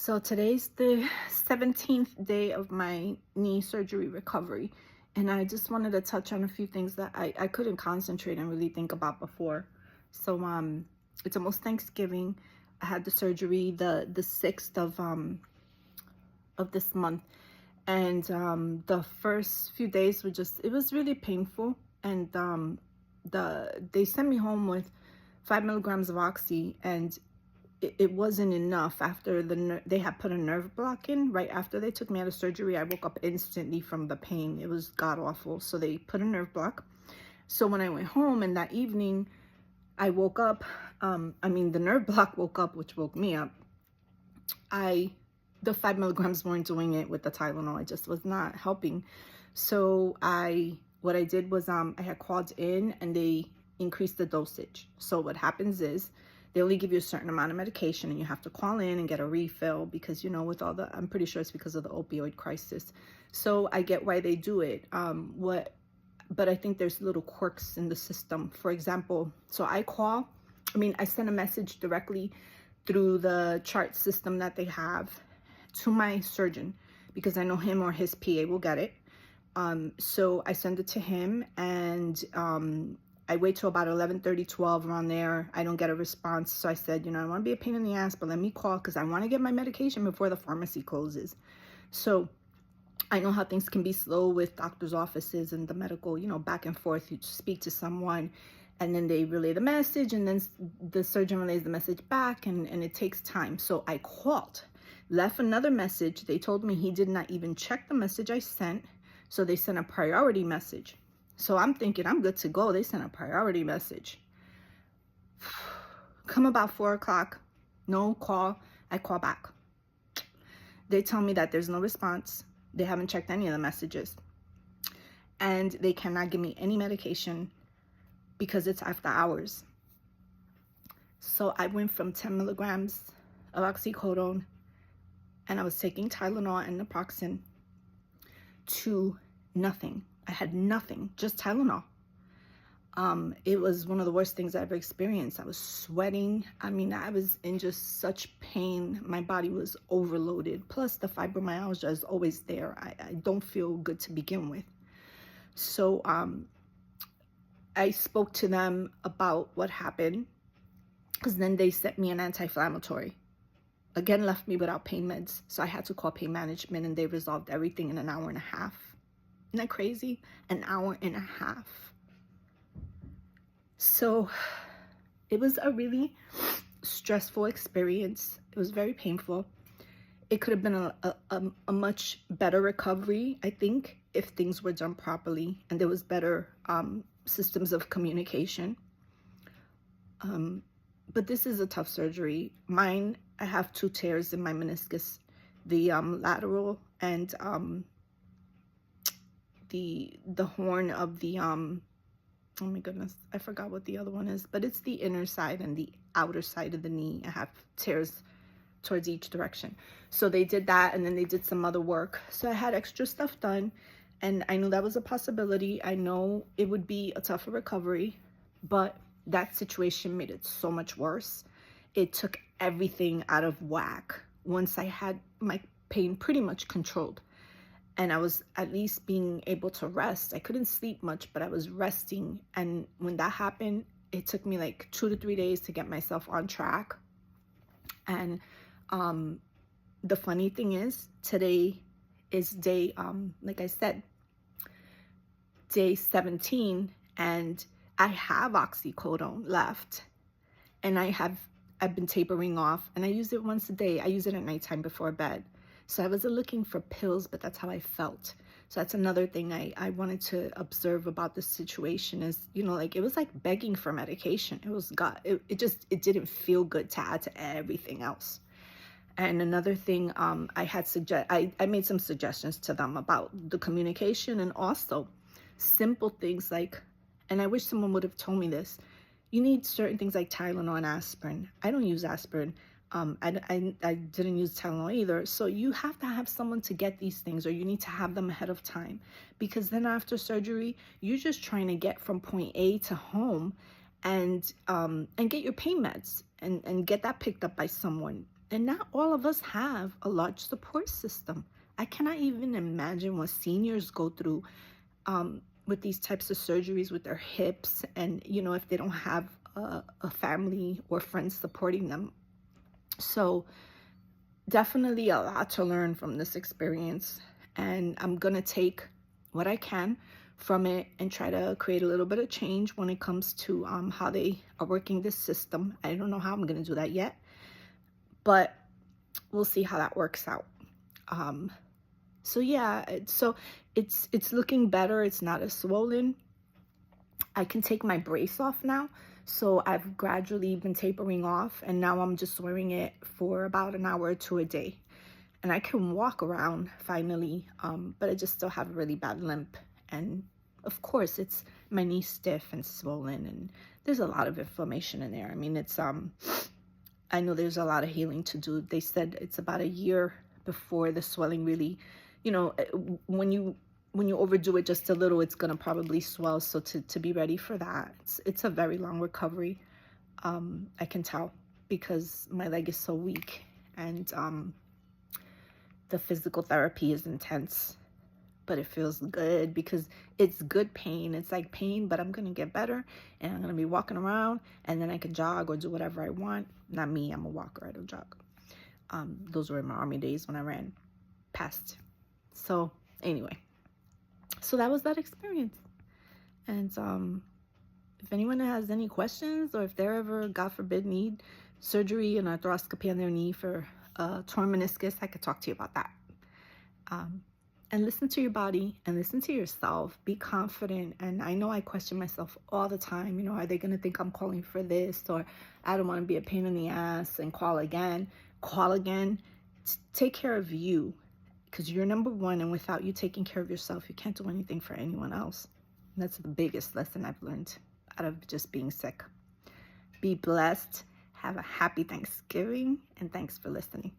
So today's the 17th day of my knee surgery recovery. And I just wanted to touch on a few things that I couldn't concentrate and really think about before. So it's almost Thanksgiving. I had the surgery the 6th of this month. And the first few days were it was really painful. And they sent me home with 5 milligrams of oxy, and it wasn't enough. After they had put a nerve block in right after they took me out of surgery. I woke up instantly from the pain. It was god awful. So they put a nerve block. So when I went home and that evening I woke up, the nerve block woke up, which woke me up. The 5 milligrams weren't doing it with the Tylenol. It just was not helping. So what I did was I had called in and they increased the dosage. So what happens is they only give you a certain amount of medication and you have to call in and get a refill because, with all I'm pretty sure it's because of the opioid crisis. So I get why they do it. But I think there's little quirks in the system. For example, so I send a message directly through the chart system that they have to my surgeon because I know him or his PA will get it. So I send it to him, and I wait till about 11:30, 12 around there. I don't get a response. So I said, I don't want to be a pain in the ass, but let me call because I want to get my medication before the pharmacy closes. So I know how things can be slow with doctor's offices and the medical, back and forth. You speak to someone and then they relay the message, and then the surgeon relays the message back, and it takes time. So I called, left another message. They told me he did not even check the message I sent. So they sent a priority message. So I'm thinking I'm good to go. They sent a priority message. Come about 4 o'clock, no call. I call back. They tell me that there's no response. They haven't checked any of the messages. And they cannot give me any medication because it's after hours. So I went from 10 milligrams of oxycodone, and I was taking Tylenol and naproxen, to nothing. I had nothing, just Tylenol. It was one of the worst things I ever experienced. I was sweating. I was in just such pain. My body was overloaded. Plus the fibromyalgia is always there. I don't feel good to begin with. So I spoke to them about what happened, because then they sent me an anti-inflammatory. Again, left me without pain meds. So I had to call pain management, and they resolved everything in an hour and a half. Isn't that crazy? An hour and a half. So it was a really stressful experience. It was very painful. It could have been a much better recovery, I think, if things were done properly and there was better systems of communication. But this is a tough surgery. Mine, I have 2 tears in my meniscus, the lateral and the horn of the oh my goodness, I forgot what the other one is, but it's the inner side and the outer side of the knee. I have tears towards each direction. So they did that, and then they did some other work. So I had extra stuff done, and I knew that was a possibility. I know it would be a tougher recovery, but that situation made it so much worse. It took everything out of whack once I had my pain pretty much controlled. And I was at least being able to rest. I couldn't sleep much, but I was resting. And when that happened, it took me like 2 to 3 days to get myself on track. And the funny thing is, today is day, like I said, day 17, and I have oxycodone left. And I've been tapering off, and I use it once a day. I use it at nighttime before bed. So I wasn't looking for pills, but that's how I felt. So that's another thing I wanted to observe about this situation is, it was like begging for medication. It didn't feel good to add to everything else. And another thing, I made some suggestions to them about the communication, and also simple things like, and I wish someone would have told me this, you need certain things like Tylenol and aspirin. I don't use aspirin. I didn't use Tylenol either. So you have to have someone to get these things, or you need to have them ahead of time, because then after surgery, you're just trying to get from point A to home and get your pain meds and get that picked up by someone. And not all of us have a large support system. I cannot even imagine what seniors go through with these types of surgeries with their hips, and if they don't have a family or friends supporting them. So definitely a lot to learn from this experience, and I'm gonna take what I can from it and try to create a little bit of change when it comes to how they are working this system. I don't know how I'm gonna do that yet, but we'll see how that works out. So yeah, it's looking better. It's not as swollen. I can take my brace off now. So I've gradually been tapering off, and now I'm just wearing it for about an hour or two a day. And I can walk around finally, but I just still have a really bad limp. And of course, it's my knee's stiff and swollen, and there's a lot of inflammation in there. I mean, it's I know there's a lot of healing to do. They said it's about a year before the swelling really, when you overdo it just a little, it's gonna probably swell. So to be ready for that, it's a very long recovery. I can tell because my leg is so weak, and the physical therapy is intense, but it feels good because it's good pain. It's like pain, but I'm gonna get better, and I'm gonna be walking around, and then I can jog or do whatever I want. Not me, I'm a walker, I don't jog. Those were in my army days when I ran past. So anyway, so that was that experience. And if anyone has any questions, or if they're ever, God forbid, need surgery and arthroscopy on their knee for torn meniscus, I could talk to you about that. And listen to your body and listen to yourself. Be confident. And I know I question myself all the time. Are they going to think I'm calling for this? Or I don't want to be a pain in the ass and call again. Call again. Take care of you, because you're number one. And without you taking care of yourself, you can't do anything for anyone else. And that's the biggest lesson I've learned out of just being sick. Be blessed. Have a happy Thanksgiving. And thanks for listening.